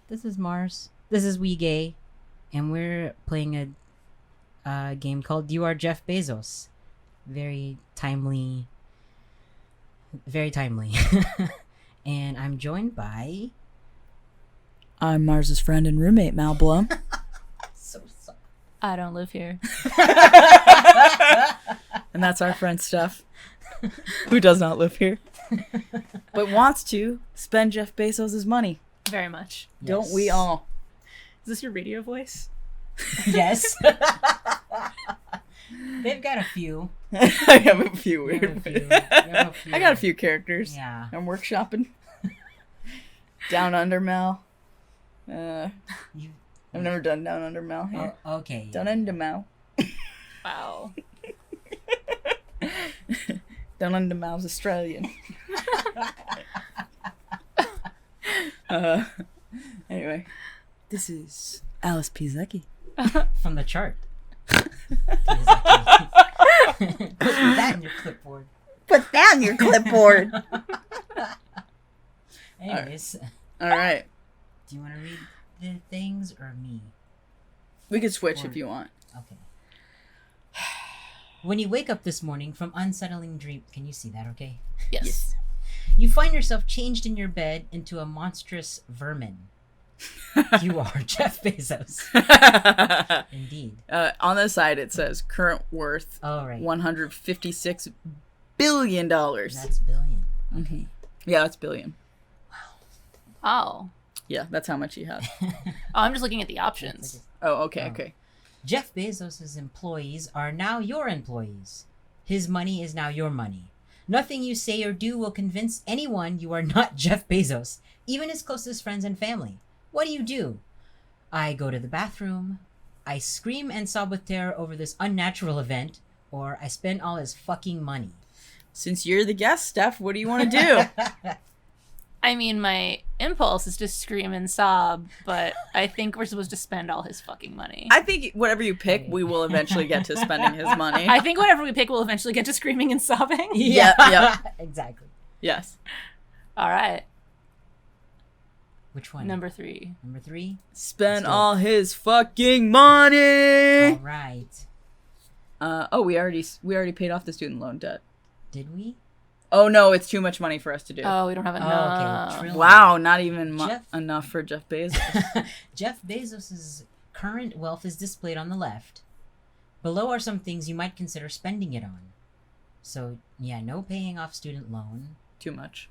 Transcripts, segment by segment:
This is Mars. This is Wii Gay, and we're playing a game called You Are Jeff Bezos. Very timely. Very timely. And I'm joined by... I'm Mars's friend and roommate, Mal Blum. So sorry. I don't live here. And that's our friend Steph, who does not live here, but wants to spend Jeff Bezos' money. Very much. Yes. Don't we all? Is this your radio voice? Yes. They've got a few. I have a few You have weird. a few. You have a few. I got a few characters. Yeah. I'm workshopping. Down Under Mal. I've You, never done Down Under Mal here. okay. Down Under Mal. Wow. Down Under Mal's Australian. Anyway, this is Alice Piecki. From the chart. Put that in your clipboard. Put that in your clipboard. Anyways, All right. do you want to read the things or me? We could switch if you want. Okay. When you wake up this morning from unsettling dream, can you see that? Okay. Yes. You find yourself changed in your bed into a monstrous vermin. You are Jeff Bezos. Indeed. On the side, it says current worth Oh, right. $156 billion. That's billion. Okay. Yeah, that's billion. Wow. Yeah, that's how much you have. Oh, I'm just looking at the options. Oh, okay, Oh. okay. Jeff Bezos' employees are now your employees. His money is now your money. Nothing you say or do will convince anyone you are not Jeff Bezos, even his closest friends and family. What do? I go to the bathroom, I scream and sob with terror over this unnatural event, or I spend all his fucking money. Since you're the guest, Steph, what do you want to do? I mean, my impulse is to scream and sob, but I think we're supposed to spend all his fucking money. I think whatever you pick, we will eventually get to spending his money. I think whatever we pick, we'll eventually get to screaming and sobbing. Yeah. Exactly. Yes. All right. Which one? Number 3. Number 3? Spend Let's go. all his fucking money. All right. We already paid off the student loan debt. Did we? Oh no, it's too much money for us to do. Oh, we don't have Oh, enough. okay. Trillion. Wow, not even Jeff- enough for Jeff Bezos. Jeff Bezos' current wealth is displayed on the left. Below are some things you might consider spending it on. So, yeah, no paying off student loan. Too much.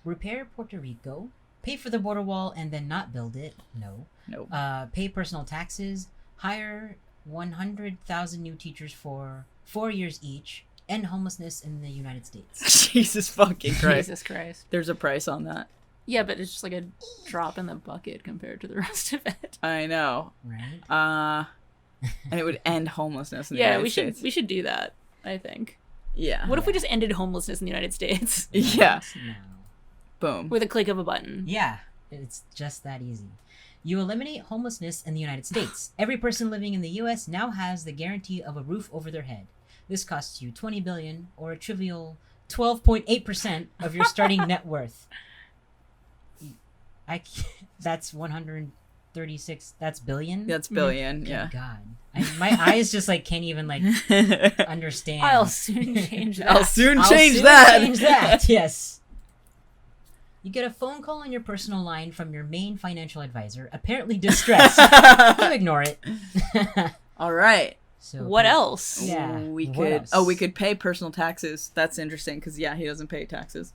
Repair Puerto Rico. Pay for the border wall and then not build it. No. Nope. Pay personal taxes. Hire 100,000 new teachers for 4 years each. End homelessness in the United States. Jesus fucking Christ. Jesus Christ. There's a price on that. Yeah, but it's just like a drop in the bucket compared to the rest of it. I know. Right? And it would end homelessness in the Yeah, United we States. should do that, I think. Yeah. What if we just ended homelessness in the United States Yeah. No. Boom. with a click of a button? Yeah, it's just that easy. You eliminate homelessness in the United States. Every person living in the U.S. now has the guarantee of a roof over their head. This costs you $20 billion, or a trivial 12.8% of your starting net worth. That's 136. That's billion. That's billion. Good Yeah. God, my eyes just like can't even like understand. I'll soon change that. I'll soon I'll change soon that. Change that. Yes. You get a phone call on your personal line from your main financial advisor, apparently distressed. You ignore it. All right. So What else? Yeah. We What could. else? Oh, we could pay personal taxes. That's interesting because he doesn't pay taxes.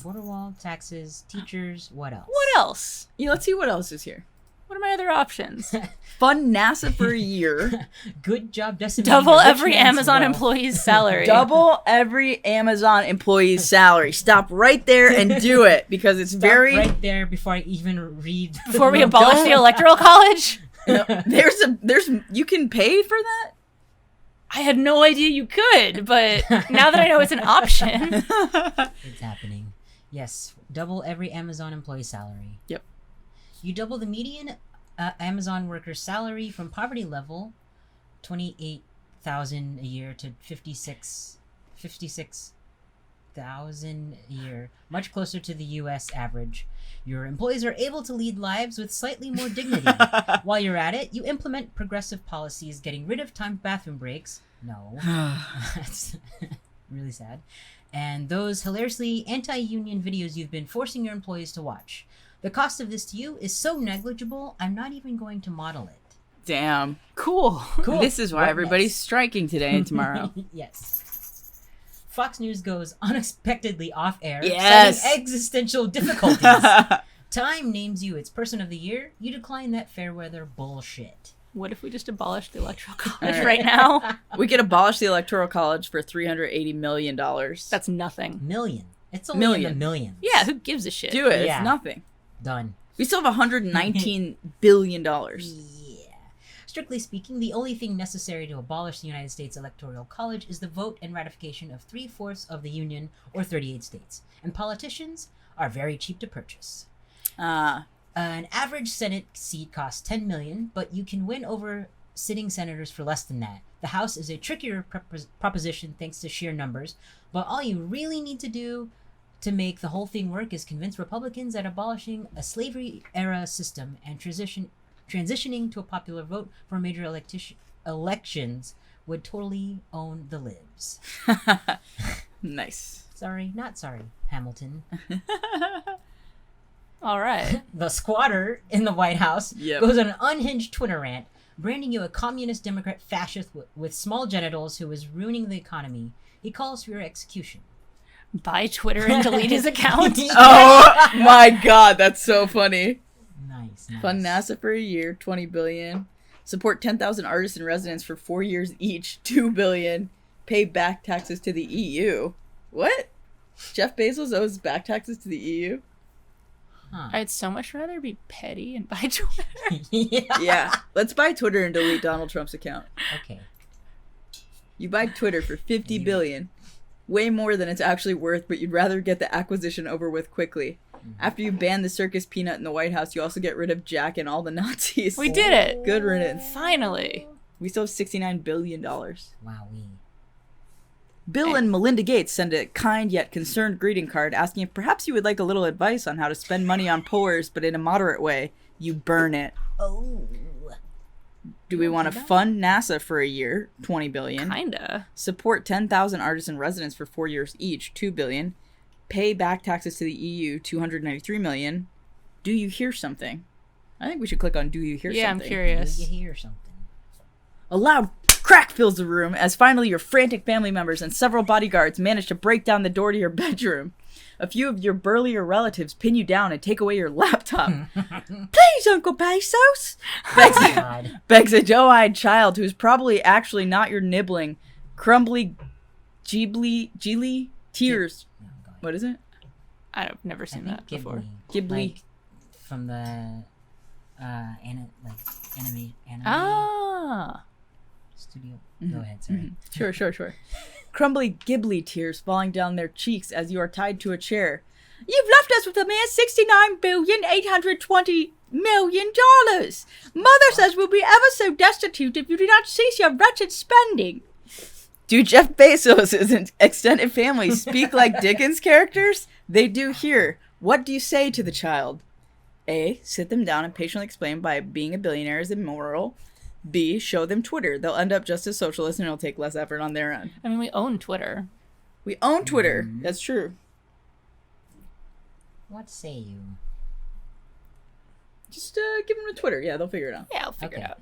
Border wall, taxes, teachers. What else? What else? Yeah. Let's see what else is here. What are my other options? Fund NASA for a year. Good job decimating Double the rich every man's Amazon wealth. employee's salary. Double every Amazon employee's salary. Stop right there and do it because it's Stop very. right there before I even read. Before we abolish the electoral college? There's you can pay for that. I had no idea you could, but now that I know it's an option. It's happening. Yes, double every Amazon employee salary. Yep. You double the median Amazon worker's salary from poverty level, 28,000 a year to 56. $100,000 a year, much closer to the U.S. average. Your employees are able to lead lives with slightly more dignity. While you're at it, you implement progressive policies, getting rid of timed bathroom breaks. No. That's really sad. And those hilariously anti-union videos you've been forcing your employees to watch. The cost of this to you is so negligible, I'm not even going to model it. Damn. Cool. This is why What everybody's next? striking today and tomorrow. Yes. Fox News goes unexpectedly off-air, Yes. citing existential difficulties. Time names you its person of the year. You decline that fair weather bullshit. What if we just abolished the electoral college All right now? We could abolish the Electoral College for $380 million. That's nothing. Million. It's only in the Million. millions. Yeah, who gives a shit? Do it. Yeah. It's nothing. Done. We still have $119 billion. Yeah. Strictly speaking, the only thing necessary to abolish the United States Electoral College is the vote and ratification of 3/4 of the Union, or 38 states. And politicians are very cheap to purchase. An average Senate seat costs $10 million, but you can win over sitting senators for less than that. The House is a trickier proposition thanks to sheer numbers, but all you really need to do to make the whole thing work is convince Republicans that abolishing a slavery-era system and transitioning to a popular vote for major elections would totally own the libs. Nice. Sorry, not sorry, Hamilton. All right. The squatter in the White House Yep. goes on an unhinged Twitter rant, branding you a communist Democrat fascist with small genitals who is ruining the economy. He calls for your execution. Buy Twitter and delete his account. Oh my god, that's so funny. Nice. Fund NASA for a year, $20 billion. Support 10,000 artists and residents for 4 years each, $2 billion. Pay back taxes to the EU. What? Jeff Bezos owes back taxes to the EU? Huh. I'd so much rather be petty and buy Twitter. Yeah. Yeah. Let's buy Twitter and delete Donald Trump's account. Okay. You buy Twitter for $50 billion. Way more than it's actually worth, but you'd rather get the acquisition over with quickly. After you ban the circus peanut in the White House, you also get rid of Jack and all the Nazis. We did it. Good riddance. Finally. We still have $69 billion. Wowee. Bill and Melinda Gates send a kind yet concerned greeting card asking if perhaps you would like a little advice on how to spend money on poors, but in a moderate way. You burn it. Oh. Do we want to fund NASA for a year? $20 billion. Kinda. Support 10,000 artists and residents for 4 years each, $2 billion. Pay back taxes to the EU, $293 million. Do you hear something? I think we should click on Do You Hear Yeah, I'm Something? curious. Did you hear something? A loud crack fills the room as finally your frantic family members and several bodyguards manage to break down the door to your bedroom. A few of your burlier relatives pin you down and take away your laptop. Please, Uncle Bezos! God. Begs a doe-eyed child who's probably actually not your nibbling, crumbly, geely tears. Oh, God. What is it? I've never seen that before. Ghibli. Like, from the anime Ah. studio. Go ahead, sorry. Sure. Crumbly Ghibli tears falling down their cheeks as you are tied to a chair. You've left us with a mere $69,820,000,000. Mother says we'll be ever so destitute if you do not cease your wretched spending. Do Jeff Bezos' extended family speak like Dickens characters? They do here. What do you say to the child? A. Sit them down and patiently explain why being a billionaire is immoral. B. Show them Twitter. They'll end up just as socialist and it'll take less effort on their end. I mean, we own Twitter. We own Twitter. That's true. What say you? Just give them a Twitter. Yeah, they'll figure it out. Yeah, I'll figure Okay. it out.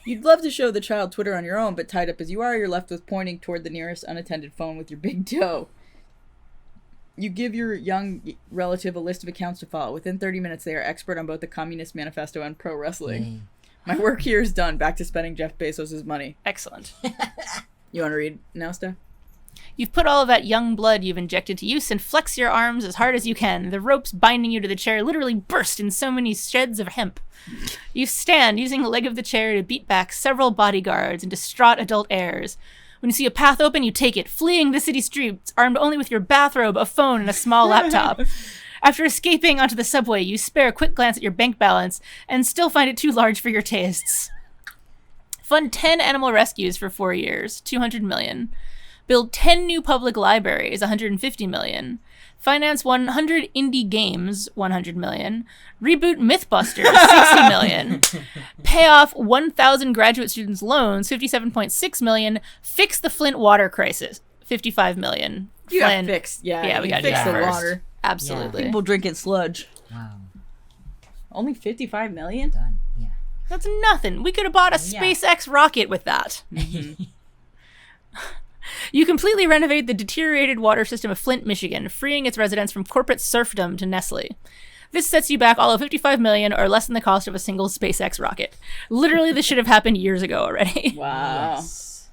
You'd love to show the child Twitter on your own, but tied up as you are, you're left with pointing toward the nearest unattended phone with your big toe. You give your young relative a list of accounts to follow. Within 30 minutes, they are expert on both the Communist Manifesto and pro wrestling. Yay. My work here is done. Back to spending Jeff Bezos' money. Excellent. You want to read now, Steph? You've put all of that young blood you've injected to use and flex your arms as hard as you can. The ropes binding you to the chair literally burst in so many shreds of hemp. You stand, using the leg of the chair to beat back several bodyguards and distraught adult heirs. When you see a path open, you take it, fleeing the city streets, armed only with your bathrobe, a phone, and a small laptop. After escaping onto the subway, you spare a quick glance at your bank balance and still find it too large for your tastes. Fund 10 animal rescues for 4 years, $200 million. Build 10 new public libraries, 150 million. Finance 100 indie games, 100 million. Reboot Mythbusters, 60 million. Pay off 1,000 graduate students' loans, 57.6 million. Fix the Flint water crisis, 55 million. You got Flint. fixed. Yeah, Yeah, we you gotta fix do the that first. water. Absolutely. People drinking sludge. Wow. Only 55 million? Done. Yeah. That's nothing. We could have bought a Yeah. SpaceX rocket with that. You completely renovate the deteriorated water system of Flint, Michigan, freeing its residents from corporate serfdom to Nestle. This sets you back all of 55 million or less than the cost of a single SpaceX rocket. Literally, this should have happened years ago already. Wow. Yes.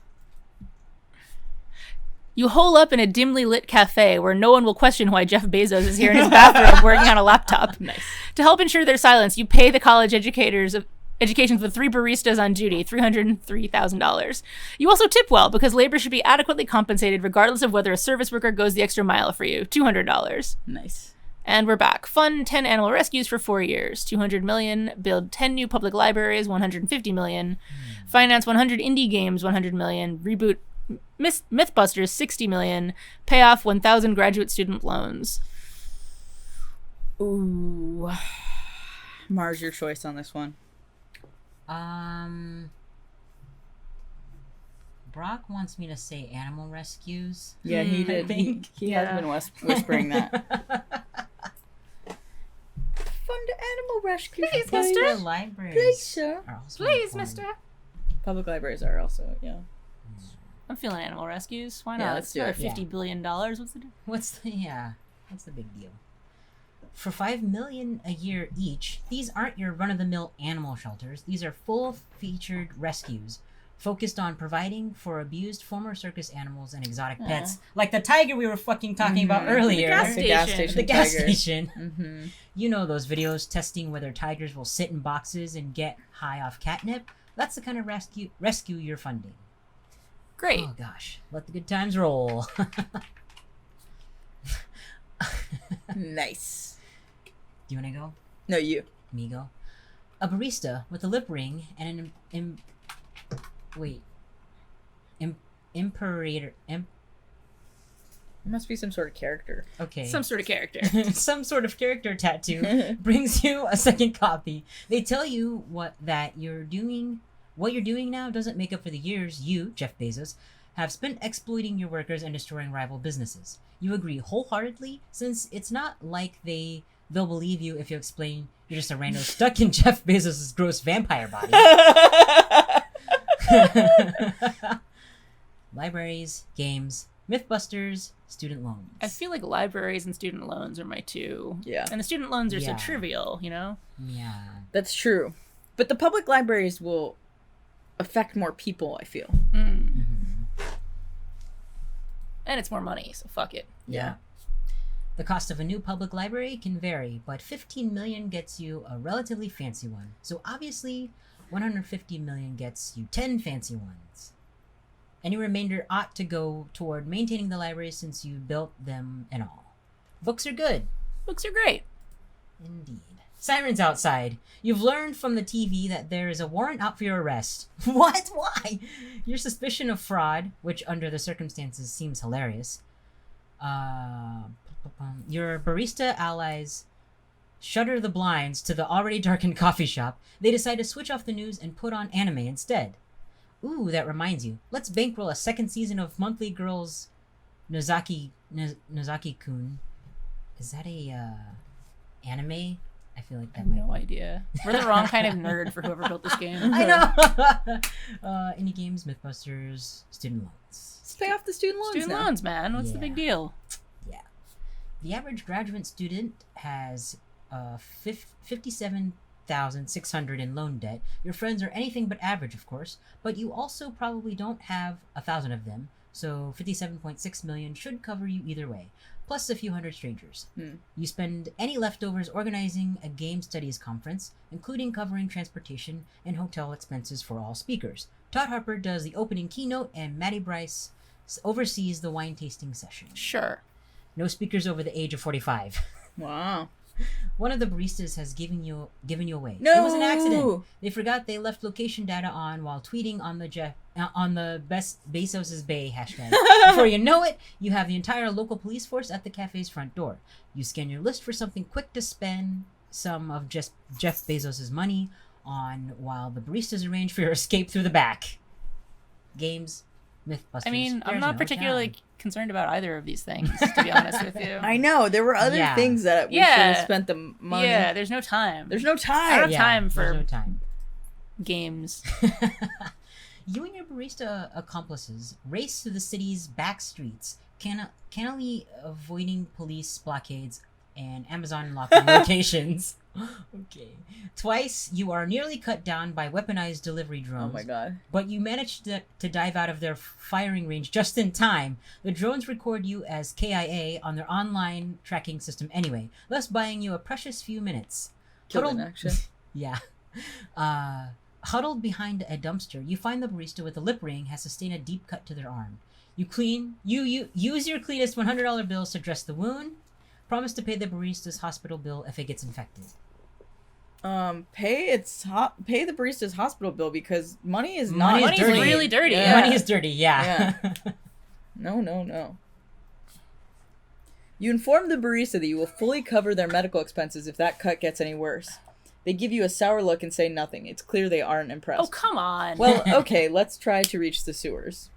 You hole up in a dimly lit cafe where no one will question why Jeff Bezos is here in his bathrobe working on a laptop. Nice. To help ensure their silence, you pay the college educations with 3 baristas on duty, $303,000. You also tip well because labor should be adequately compensated regardless of whether a service worker goes the extra mile for you, $200. Nice. And we're back. Fund 10 animal rescues for 4 years, 200 million. Build 10 new public libraries, 150 million. Finance 100 indie games, 100 million. Reboot Mythbusters, 60 million. Pay off 1,000 graduate student loans. Ooh. Mars, your choice on this one. Brock wants me to say animal rescues. Yeah, he did. think. He Yeah. has been whispering that. Fund animal rescue. Please, Plus mister. the libraries Please, sir. are also Please, important. mister. Public libraries are also, yeah. I'm feeling animal rescues. Why Yeah, not? let's It's do another it. $50 billion. What's the difference? What's the big deal? For $5 million a year each, these aren't your run-of-the-mill animal shelters. These are full-featured rescues focused on providing for abused former circus animals and exotic pets, like the tiger we were fucking talking about earlier. gas The gas Station. station. The gas tiger. station. Mm-hmm. You know those videos testing whether tigers will sit in boxes and get high off catnip? That's the kind of rescue you're funding. Great. Oh gosh, let the good times roll. Nice. Do you want to go? No, you. Me go. A barista with a lip ring and an imperator. It must be some sort of character. Okay. Some sort of character. Some sort of character tattoo brings you a second copy. They tell you what you're doing now doesn't make up for the years you, Jeff Bezos, have spent exploiting your workers and destroying rival businesses. You agree wholeheartedly, since it's not like they'll believe you if you explain you're just a rando stuck in Jeff Bezos' gross vampire body. Libraries, games, Mythbusters, student loans. I feel like libraries and student loans are my two. Yeah. And the student loans are Yeah. so trivial, you know? Yeah. That's true. But the public libraries will affect more people, I feel. Mm. And it's more money, so fuck it. Yeah. The cost of a new public library can vary, but 15 million gets you a relatively fancy one. So obviously, 150 million gets you 10 fancy ones. Any remainder ought to go toward maintaining the library since you built them and all. Books are good. Books are great. Indeed. Sirens outside. You've learned from the TV that there is a warrant out for your arrest. What? Why? Your suspicion of fraud, which under the circumstances seems hilarious. Your barista allies shutter the blinds to the already darkened coffee shop. They decide to switch off the news and put on anime instead. Ooh, that reminds you. Let's bankroll a second season of Monthly Girls Nozaki-kun. Is that a anime? I feel like I that have might no idea. We're the wrong kind of nerd for whoever built this game. I know. Indie games, Mythbusters, student loans. Let's pay off the student loans Student now. loans, man. What's the big Yeah. deal? The average graduate student has 57,600 in loan debt. Your friends are anything but average, of course, but you also probably don't have 1,000 of them, so 57.6 million should cover you either way, plus a few hundred strangers. You spend any leftovers organizing a game studies conference, including covering transportation and hotel expenses for all speakers. Todd Harper does the opening keynote, and Maddie Bryce oversees the wine tasting session. Sure. No speakers over the age of 45. Wow. One of the baristas has given you away. No! It was an accident. They forgot they left location data on while tweeting on the best Bezos' Bay hashtag. Before you know it, you have the entire local police force at the cafe's front door. You scan your list for something quick to spend some of Jeff Bezos' money on while the baristas arrange for your escape through the back. Games, Mythbusters. I mean, I'm there's not no particularly time. concerned about either of these things, to be honest with you. I know. There were other Yeah. things that we should have spent the money. Yeah, there's no time. There's no I time. don't have time there's for no time. games. You and your barista accomplices race through the city's back streets, cannily avoiding police blockades and Amazon locking locations. Okay. Twice, you are nearly cut down by weaponized delivery drones. Oh my god. But you managed to dive out of their firing range just in time. The drones record you as KIA on their online tracking system anyway, thus buying you a precious few minutes. Killed in action. Yeah. Huddled behind a dumpster, you find the barista with a lip ring has sustained a deep cut to their arm. You use your cleanest $100 bills to dress the wound. Promise to pay the barista's hospital bill if it gets infected. Pay the barista's hospital bill because money is Money not is Money's dirty. really dirty. Yeah. Money is dirty, yeah. No. You inform the barista that you will fully cover their medical expenses if that cut gets any worse. They give you a sour look and say nothing. It's clear they aren't impressed. Oh, come on. Well, okay, let's try to reach the sewers.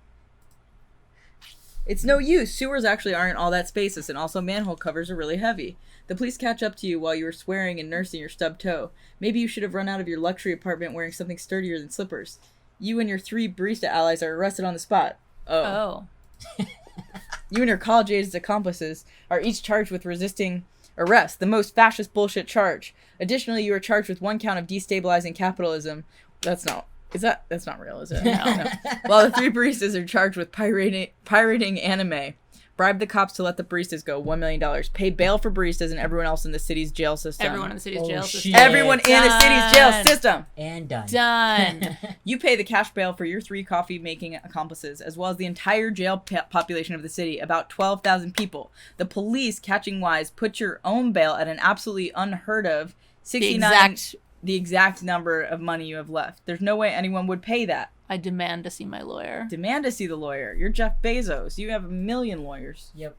It's no use. Sewers actually aren't all that spacious, and also manhole covers are really heavy. The police catch up to you while you were swearing and nursing your stubbed toe. Maybe you should have run out of your luxury apartment wearing something sturdier than slippers. You and your 3 barista allies are arrested on the spot. Oh. You and your college-aged accomplices are each charged with resisting arrest, the most fascist bullshit charge. Additionally, you are charged with 1 count of destabilizing capitalism. That's not real, is it? No. While the 3 baristas are charged with pirating anime. Bribe the cops to let the baristas go. $1 million. Pay bail for baristas and everyone else in the city's jail system. Everyone in the city's jail system. shit. Everyone in the city's jail Done. system. And done. Done. You pay the cash bail for your 3 coffee-making accomplices, as well as the entire jail population of the city, about 12,000 people. The police, catching wise, put your own bail at an absolutely unheard of 69... The exact number of money you have left. There's no way anyone would pay that. I demand to see my lawyer. Demand to see the lawyer. You're Jeff Bezos. You have 1 million lawyers. Yep.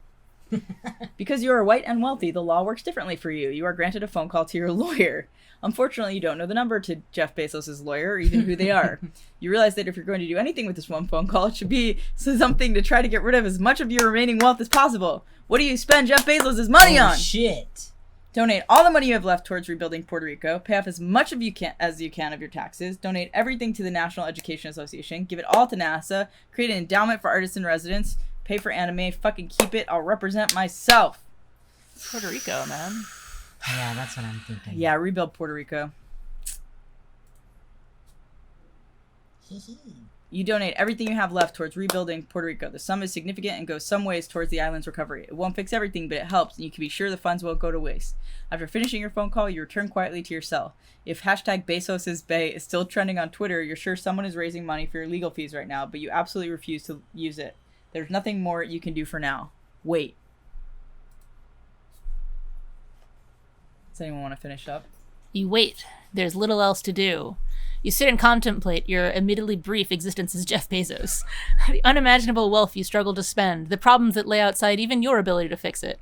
Because you are white and wealthy, the law works differently for you. You are granted a phone call to your lawyer. Unfortunately, you don't know the number to Jeff Bezos' lawyer or even who they are. You realize that if you're going to do anything with this one phone call, it should be something to try to get rid of as much of your remaining wealth as possible. What do you spend Jeff Bezos' money on? Shit. Donate all the money you have left towards rebuilding Puerto Rico. Pay off as much of you can of your taxes. Donate everything to the National Education Association. Give it all to NASA. Create an endowment for artists in residence. Pay for anime. Fucking keep it. I'll represent myself. Puerto Rico, man. Yeah, that's what I'm thinking. Yeah, rebuild Puerto Rico. You donate everything you have left towards rebuilding Puerto Rico. The sum is significant and goes some ways towards the island's recovery. It won't fix everything, but it helps, and you can be sure the funds won't go to waste. After finishing your phone call, you return quietly to your cell. If hashtag Bezos' Bay is still trending on Twitter, you're sure someone is raising money for your legal fees right now, but you absolutely refuse to use it. There's nothing more you can do for now. Wait. Does anyone want to finish up? You wait. There's little else to do. You sit and contemplate your admittedly brief existence as Jeff Bezos. The unimaginable wealth you struggle to spend, the problems that lay outside even your ability to fix it.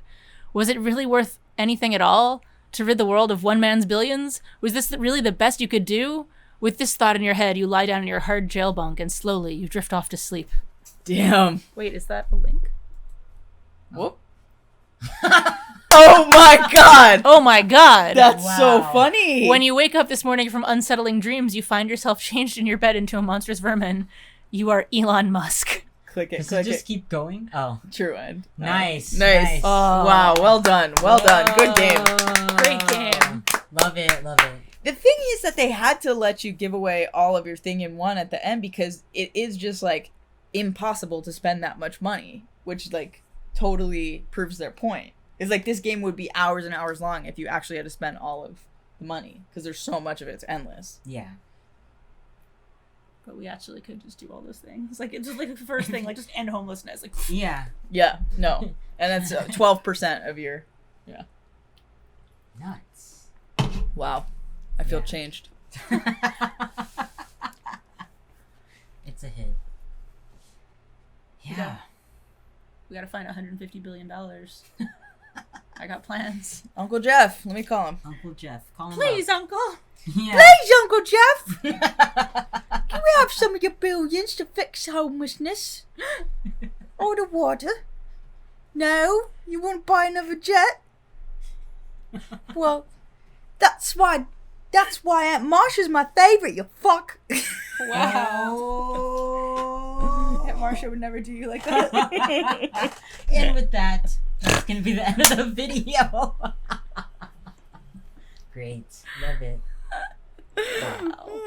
Was it really worth anything at all? To rid the world of one man's billions? Was this really the best you could do? With this thought in your head, you lie down in your hard jail bunk and slowly you drift off to sleep. Damn. Wait, is that a link? Whoop. Oh my god! Oh my god! That's so Wow. funny! When you wake up this morning from unsettling dreams, you find yourself changed in your bed into a monstrous vermin. You are Elon Musk. Click it, Does click it just it. keep going? Oh. True end. Nice. Nice. Oh. Wow, well done. Well done. Good game. Great game. Love it. Love it. The thing is that they had to let you give away all of your thing in one at the end because it is just like impossible to spend that much money, which like totally proves their point. It's like this game would be hours and hours long if you actually had to spend all of the money because there's so much of it. It's endless. Yeah. But we actually could just do all those things. Like, it's just like the first thing, like just end homelessness. Like, Yeah. Yeah, no. And that's 12% of your... Nuts. Wow. I feel Yeah. changed. It's a hit. Yeah. We gotta find $150 billion. I got plans. Uncle Jeff, let me call him. Uncle Jeff. Call him Please, up. Uncle. Yeah. Please, Uncle Jeff, can we have some of your billions to fix homelessness? Or the water? No? You want to buy another jet? Well, that's why Aunt Marsha's my favorite, you fuck. Wow. Oh. Aunt Marsha would never do you like that. And with that, that's going to be the end of the video. Great. Love it. Wow.